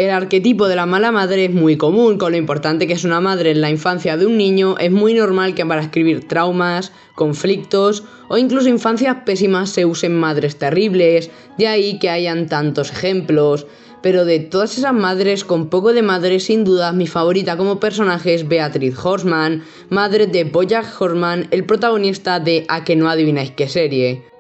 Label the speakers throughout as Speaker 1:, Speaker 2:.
Speaker 1: El arquetipo de la mala madre es muy común. Con lo importante que es una madre en la infancia de un niño, es muy normal que para escribir traumas, conflictos o incluso infancias pésimas se usen madres terribles, de ahí que hayan tantos ejemplos. Pero de todas esas madres con poco de madre, sin duda mi favorita como personaje es Beatriz Horseman, madre de BoJack Horseman, el protagonista de A que no adivináis qué serie.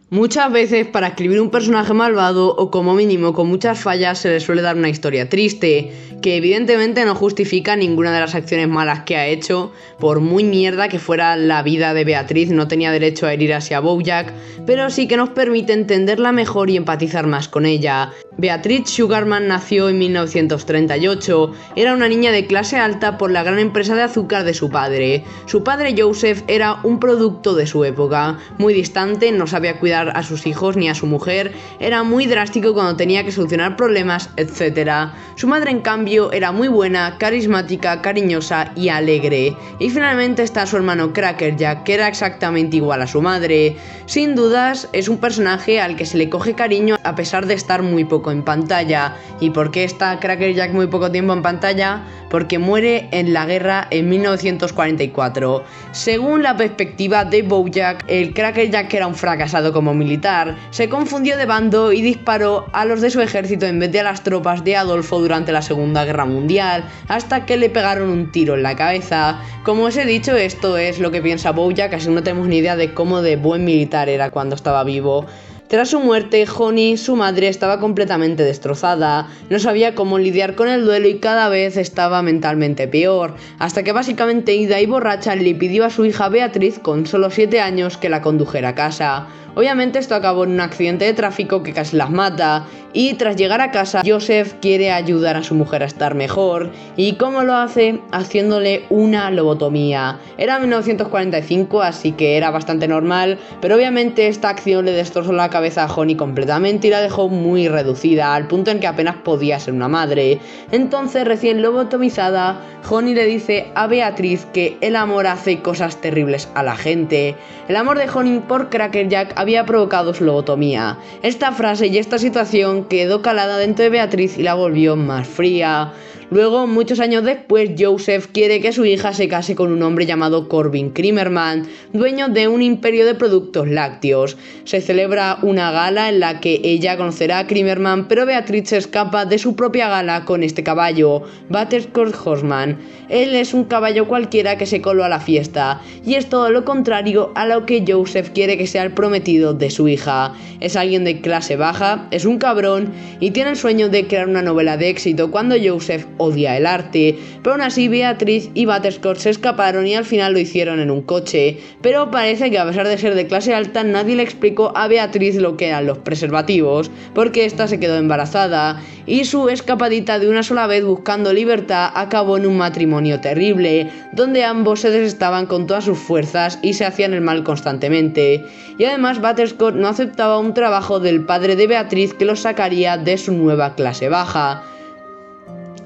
Speaker 1: Muchas veces para escribir un personaje malvado o como mínimo con muchas fallas se le suele dar una historia triste, que evidentemente no justifica ninguna de las acciones malas que ha hecho. Por muy mierda que fuera la vida de Beatriz, no tenía derecho a herir así a BoJack, pero sí que nos permite entenderla mejor y empatizar más con ella. Beatriz Sugarman nació en 1938, era una niña de clase alta por la gran empresa de azúcar de su padre. Su padre Joseph era un producto de su época, muy distante, no sabía cuidar a sus hijos ni a su mujer, era muy drástico cuando tenía que solucionar problemas, etc. Su madre en cambio era muy buena, carismática, cariñosa y alegre. Y finalmente está su hermano Crackerjack, que era exactamente igual a su madre. Sin dudas es un personaje al que se le coge cariño a pesar de estar muy poco en pantalla. ¿Y por qué está Crackerjack muy poco tiempo en pantalla? Porque muere en la guerra en 1944. Según la perspectiva de BoJack, el Crackerjack, que era un fracasado como militar, se confundió de bando y disparó a los de su ejército en vez de a las tropas de Adolfo durante la Segunda Guerra Mundial, hasta que le pegaron un tiro en la cabeza. Como os he dicho, esto es lo que piensa BoJack, así no tenemos ni idea de cómo de buen militar era cuando estaba vivo. Tras su muerte, Honey, su madre, estaba completamente destrozada, no sabía cómo lidiar con el duelo y cada vez estaba mentalmente peor, hasta que básicamente ida y borracha le pidió a su hija Beatriz, con solo 7 años, que la condujera a casa. Obviamente esto acabó en un accidente de tráfico que casi las mata, y tras llegar a casa, Joseph quiere ayudar a su mujer a estar mejor. ¿Y cómo lo hace? Haciéndole una lobotomía. Era 1945, así que era bastante normal, pero obviamente esta acción le destrozó la cabeza a Honey completamente y la dejó muy reducida, al punto en que apenas podía ser una madre. Entonces, recién lobotomizada, Honey le dice a Beatriz que el amor hace cosas terribles a la gente. El amor de Honey por Crackerjack había provocado su lobotomía. Esta frase y esta situación quedó calada dentro de Beatriz y la volvió más fría. Luego, muchos años después, Joseph quiere que su hija se case con un hombre llamado Corbin Creamerman, dueño de un imperio de productos lácteos. Se celebra una gala en la que ella conocerá a Creamerman, pero Beatriz se escapa de su propia gala con este caballo, Butterscotch Horseman. Él es un caballo cualquiera que se coló a la fiesta, y es todo lo contrario a lo que Joseph quiere que sea el prometido de su hija. Es alguien de clase baja, es un cabrón, y tiene el sueño de crear una novela de éxito cuando Joseph odia el arte, pero aún así Beatriz y Butterscotch se escaparon y al final lo hicieron en un coche. Pero parece que a pesar de ser de clase alta, nadie le explicó a Beatriz lo que eran los preservativos, porque esta se quedó embarazada, y su escapadita de una sola vez buscando libertad acabó en un matrimonio terrible, donde ambos se desestaban con todas sus fuerzas y se hacían el mal constantemente. Y además Butterscotch no aceptaba un trabajo del padre de Beatriz que los sacaría de su nueva clase baja,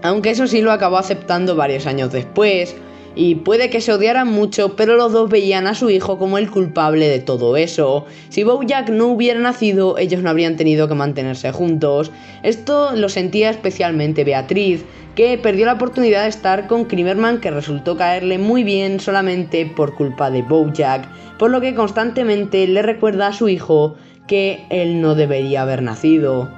Speaker 1: aunque eso sí lo acabó aceptando varios años después, y puede que se odiaran mucho, pero los dos veían a su hijo como el culpable de todo eso. Si BoJack no hubiera nacido, ellos no habrían tenido que mantenerse juntos. Esto lo sentía especialmente Beatriz, que perdió la oportunidad de estar con Creamerman, que resultó caerle muy bien solamente por culpa de BoJack, por lo que constantemente le recuerda a su hijo que él no debería haber nacido.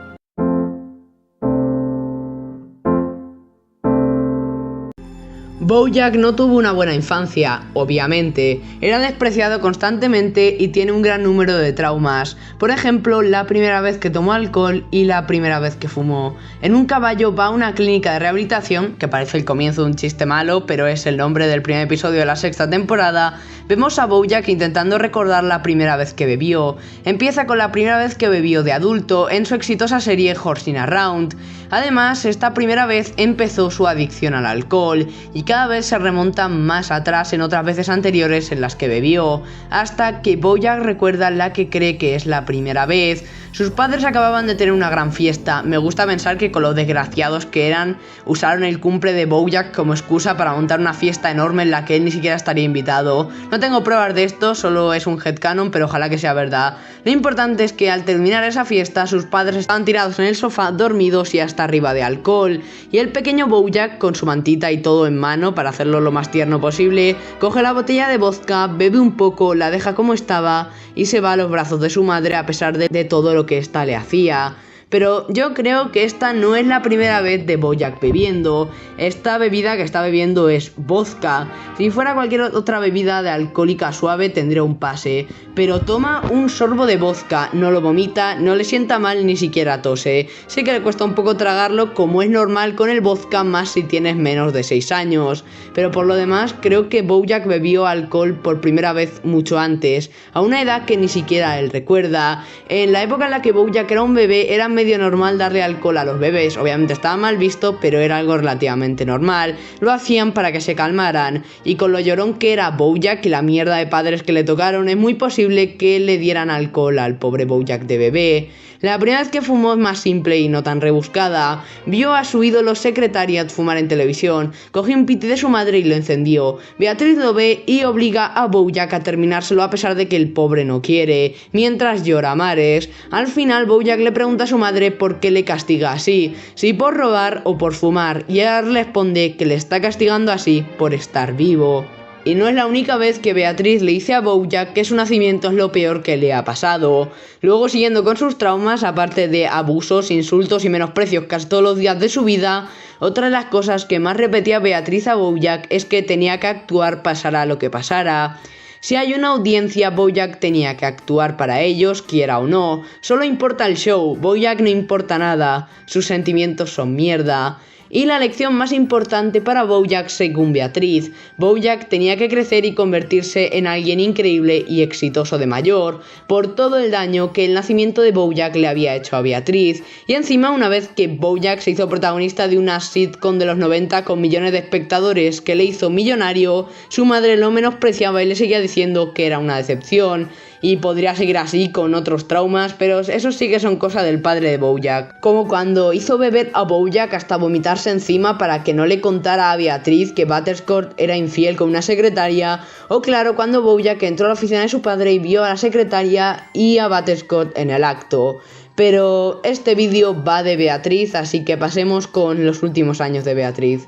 Speaker 1: BoJack no tuvo una buena infancia, obviamente. Era despreciado constantemente y tiene un gran número de traumas. Por ejemplo, la primera vez que tomó alcohol y la primera vez que fumó. En un caballo va a una clínica de rehabilitación, que parece el comienzo de un chiste malo, pero es el nombre del primer episodio de la 6ª temporada. Vemos a BoJack intentando recordar la primera vez que bebió. Empieza con la primera vez que bebió de adulto en su exitosa serie Horsing Around. Además, esta primera vez empezó su adicción al alcohol y cada vez se remonta más atrás en otras veces anteriores en las que bebió, hasta que BoJack recuerda la que cree que es la primera vez. Sus padres acababan de tener una gran fiesta. Me gusta pensar que con los desgraciados que eran, usaron el cumple de Bojack como excusa para montar una fiesta enorme en la que él ni siquiera estaría invitado. No tengo pruebas de esto, solo es un headcanon, pero ojalá que sea verdad. Lo importante es que al terminar esa fiesta, sus padres estaban tirados en el sofá, dormidos y hasta arriba de alcohol. Y el pequeño Bojack, con su mantita y todo en mano para hacerlo lo más tierno posible, coge la botella de vodka, bebe un poco, la deja como estaba y se va a los brazos de su madre a pesar de todo lo que ésta le hacía. Pero yo creo que esta no es la primera vez de Bojack bebiendo. Esta bebida que está bebiendo es vodka. Si fuera cualquier otra bebida de alcohólica suave tendría un pase. Pero toma un sorbo de vodka, no lo vomita, no le sienta mal, ni siquiera tose. Sé que le cuesta un poco tragarlo, como es normal con el vodka, más si tienes menos de 6 años. Pero por lo demás creo que Bojack bebió alcohol por primera vez mucho antes, a una edad que ni siquiera él recuerda. En la época en la que Bojack era un bebé era medio normal darle alcohol a los bebés. Obviamente estaba mal visto, pero era algo relativamente normal. Lo hacían para que se calmaran, y con lo llorón que era Bojack y la mierda de padres que le tocaron, es muy posible que le dieran alcohol al pobre Bojack de bebé. La primera vez que fumó es más simple y no tan rebuscada. Vio a su ídolo Secretariat fumar en televisión, cogió un piti de su madre y lo encendió. Beatriz lo ve y obliga a Bojack a terminárselo a pesar de que el pobre no quiere, mientras llora a mares. Al final Bojack le pregunta a su madre por qué le castiga así, si por robar o por fumar, y ella responde que le está castigando así por estar vivo. Y no es la única vez que Beatriz le dice a Bojack que su nacimiento es lo peor que le ha pasado. Luego, siguiendo con sus traumas, aparte de abusos, insultos y menosprecios casi todos los días de su vida, otra de las cosas que más repetía Beatriz a Bojack es que tenía que actuar pasara lo que pasara. Si hay una audiencia, Bojack tenía que actuar para ellos, quiera o no. Solo importa el show, Bojack no importa nada, sus sentimientos son mierda. Y la lección más importante para Bojack según Beatriz: Bojack tenía que crecer y convertirse en alguien increíble y exitoso de mayor, por todo el daño que el nacimiento de Bojack le había hecho a Beatriz. Y encima, una vez que Bojack se hizo protagonista de una sitcom de los 90 con millones de espectadores que le hizo millonario, su madre lo menospreciaba y le seguía diciendo que era una decepción. Y podría seguir así con otros traumas, pero eso sí que son cosas del padre de Bojack. Como cuando hizo beber a Bojack hasta vomitarse encima para que no le contara a Beatriz que Butterscotch era infiel con una secretaria. O claro, cuando Bojack entró a la oficina de su padre y vio a la secretaria y a Butterscotch en el acto. Pero este vídeo va de Beatriz, así que pasemos con los últimos años de Beatriz.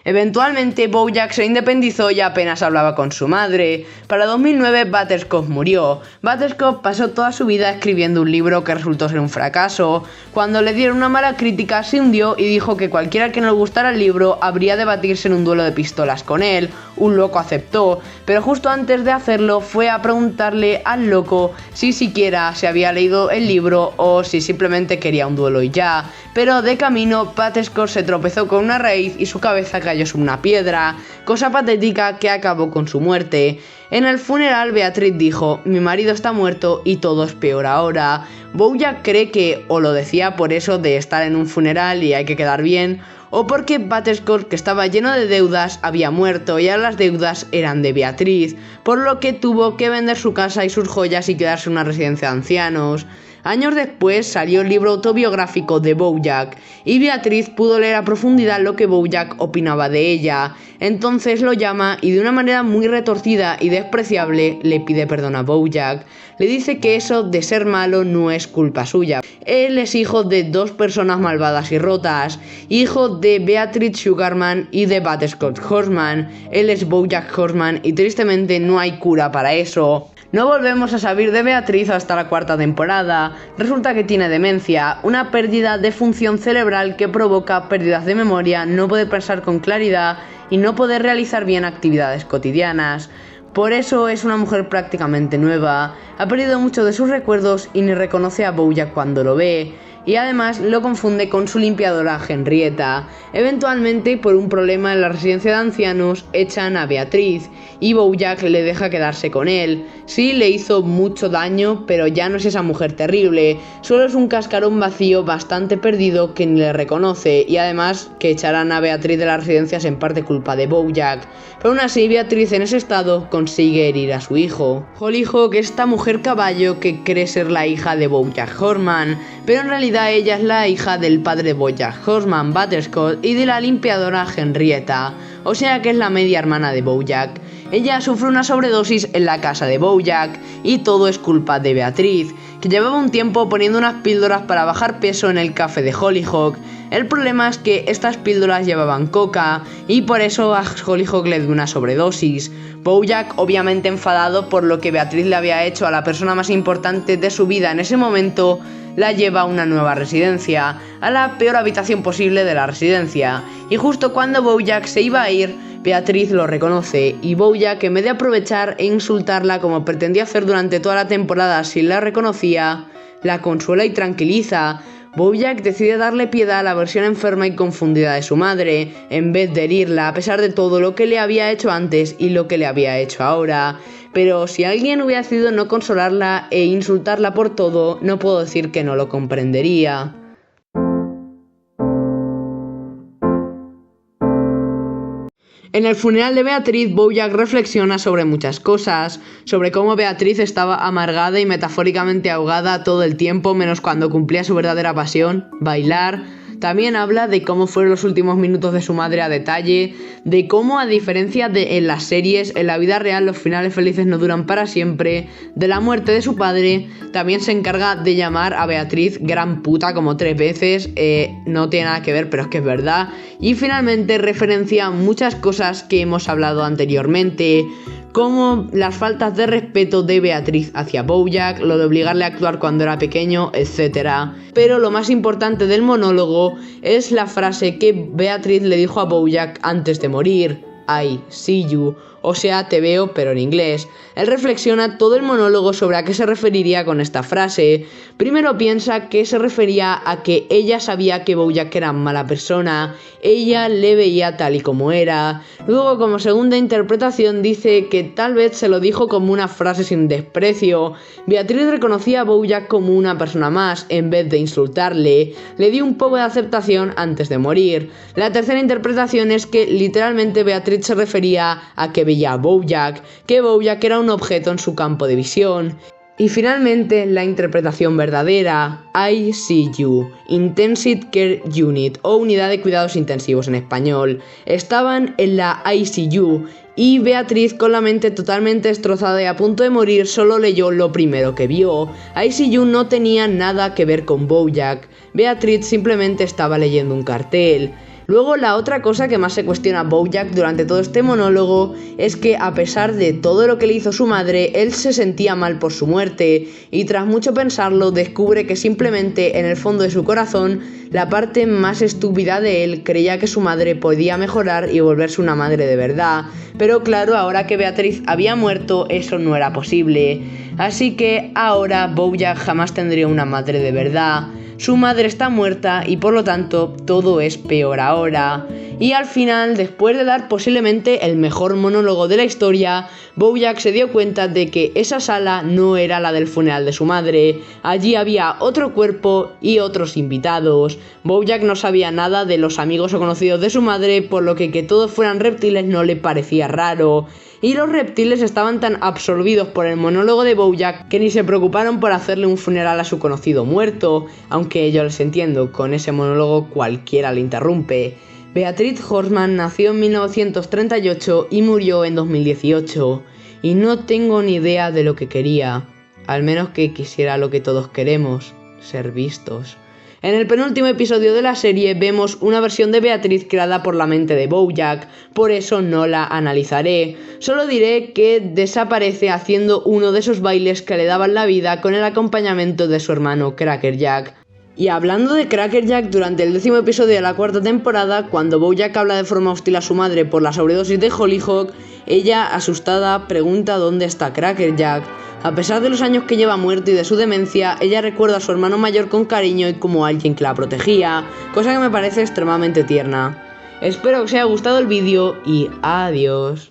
Speaker 1: Eventualmente Bojack se independizó y apenas hablaba con su madre. Para 2009 Butterscotch murió. Butterscotch pasó toda su vida escribiendo un libro que resultó ser un fracaso. Cuando le dieron una mala crítica se hundió y dijo que cualquiera que no le gustara el libro habría de batirse en un duelo de pistolas con él. Un loco aceptó, pero justo antes de hacerlo fue a preguntarle al loco si siquiera se había leído el libro o si simplemente quería un duelo y ya. Pero de camino Butterscotch se tropezó con una raíz y su cabeza cayó sobre una piedra, cosa patética que acabó con su muerte. En el funeral Beatriz dijo: mi marido está muerto y todo es peor ahora. Bojack cree que o lo decía por eso de estar en un funeral y hay que quedar bien, o porque Butterscotch, que estaba lleno de deudas, había muerto y ahora las deudas eran de Beatriz, por lo que tuvo que vender su casa y sus joyas y quedarse en una residencia de ancianos. Años después salió el libro autobiográfico de Bojack y Beatriz pudo leer a profundidad lo que Bojack opinaba de ella. Entonces lo llama y de una manera muy retorcida y despreciable le pide perdón a Bojack. Le dice que eso de ser malo no es culpa suya. Él es hijo de dos personas malvadas y rotas, hijo de Beatrice Sugarman y de Butterscotch Horseman. Él es Bojack Horseman y tristemente no hay cura para eso. No volvemos a saber de Beatriz hasta la 4ª temporada. Resulta que tiene demencia, una pérdida de función cerebral que provoca pérdidas de memoria, no poder pensar con claridad y no poder realizar bien actividades cotidianas. Por eso es una mujer prácticamente nueva, ha perdido muchos de sus recuerdos y ni reconoce a Bojack cuando lo ve. y además lo confunde con su limpiadora Henrietta. Eventualmente, por un problema en la residencia de ancianos, echan a Beatriz y Bojack le deja quedarse con él. Sí, le hizo mucho daño, pero ya no es esa mujer terrible, solo es un cascarón vacío bastante perdido que ni le reconoce, y además que echarán a Beatriz de las residencias en parte culpa de Bojack. Pero aún así, Beatriz en ese estado consigue herir a su hijo. Hollyhock es esta mujer caballo que cree ser la hija de Bojack Horseman, pero en realidad ella es la hija del padre de Bojack Horseman, Butterscotch, y de la limpiadora Henrietta, o sea que es la media hermana de Bojack. Ella sufre una sobredosis en la casa de Bojack y todo es culpa de Beatriz, que llevaba un tiempo poniendo unas píldoras para bajar peso en el café de Hollyhock. El problema es que estas píldoras llevaban coca y por eso a Hollyhock le dio una sobredosis. Bojack, obviamente enfadado por lo que Beatriz le había hecho a la persona más importante de su vida en ese momento, la lleva a una nueva residencia, a la peor habitación posible de la residencia. Y justo cuando Bojack se iba a ir, Beatriz lo reconoce y Bojack, en vez de aprovechar e insultarla como pretendía hacer durante toda la temporada si la reconocía, la consuela y tranquiliza. Bojack decide darle piedad a la versión enferma y confundida de su madre, en vez de herirla a pesar de todo lo que le había hecho antes y lo que le había hecho ahora. Pero si alguien hubiera decidido no consolarla e insultarla por todo, no puedo decir que no lo comprendería. En el funeral de Beatriz, Bojack reflexiona sobre muchas cosas, sobre cómo Beatriz estaba amargada y metafóricamente ahogada todo el tiempo, menos cuando cumplía su verdadera pasión, bailar. También habla de cómo fueron los últimos minutos de su madre a detalle, de cómo, a diferencia de en las series, en la vida real los finales felices no duran para siempre, de la muerte de su padre. También se encarga de llamar a Beatriz gran puta como 3 veces, no tiene nada que ver, pero es que es verdad. Y finalmente referencia muchas cosas que hemos hablado anteriormente, como las faltas de respeto de Beatriz hacia Bojack, lo de obligarle a actuar cuando era pequeño, etc. Pero lo más importante del monólogo es la frase que Beatriz le dijo a Bojack antes de morir: I see you, o sea, te veo, pero en inglés. Él reflexiona todo el monólogo sobre a qué se referiría con esta frase. Primero piensa que se refería a que ella sabía que Bojack era mala persona, ella le veía tal y como era. Luego, como segunda interpretación, dice que tal vez se lo dijo como una frase sin desprecio. Beatriz reconocía a Bojack como una persona más, en vez de insultarle. Le dio un poco de aceptación antes de morir. La tercera interpretación es que literalmente Beatriz se refería a que veía a Bojack, que Bojack era un objeto en su campo de visión. Y finalmente, la interpretación verdadera: I see you, Intensive Care Unit, o Unidad de Cuidados Intensivos en español. Estaban en la ICU y Beatriz, con la mente totalmente destrozada y a punto de morir, solo leyó lo primero que vio. ICU no tenía nada que ver con Bojack. Beatriz simplemente estaba leyendo un cartel. Luego, la otra cosa que más se cuestiona a Bojack durante todo este monólogo es que, a pesar de todo lo que le hizo su madre, él se sentía mal por su muerte, y tras mucho pensarlo descubre que simplemente en el fondo de su corazón, la parte más estúpida de él creía que su madre podía mejorar y volverse una madre de verdad. Pero claro, ahora que Beatriz había muerto, eso no era posible. Así que ahora Bojack jamás tendría una madre de verdad. Su madre está muerta y por lo tanto todo es peor ahora. Y al final, después de dar posiblemente el mejor monólogo de la historia, Bojack se dio cuenta de que esa sala no era la del funeral de su madre. Allí había otro cuerpo y otros invitados. Bojack no sabía nada de los amigos o conocidos de su madre, por lo que todos fueran reptiles no le parecía raro. Y los reptiles estaban tan absorbidos por el monólogo de Bojack que ni se preocuparon por hacerle un funeral a su conocido muerto, aunque yo les entiendo, con ese monólogo cualquiera le interrumpe. Beatriz Horseman nació en 1938 y murió en 2018, y no tengo ni idea de lo que quería, al menos que quisiera lo que todos queremos, ser vistos. En el penúltimo episodio de la serie vemos una versión de Beatriz creada por la mente de Bojack, por eso no la analizaré. Solo diré que desaparece haciendo uno de esos bailes que le daban la vida con el acompañamiento de su hermano Cracker Jack. Y hablando de Crackerjack, durante el 10º episodio de la 4ª temporada, cuando Bojack habla de forma hostil a su madre por la sobredosis de Hollyhock, ella, asustada, pregunta dónde está Crackerjack. A pesar de los años que lleva muerto y de su demencia, ella recuerda a su hermano mayor con cariño y como alguien que la protegía, cosa que me parece extremadamente tierna. Espero que os haya gustado el vídeo y adiós.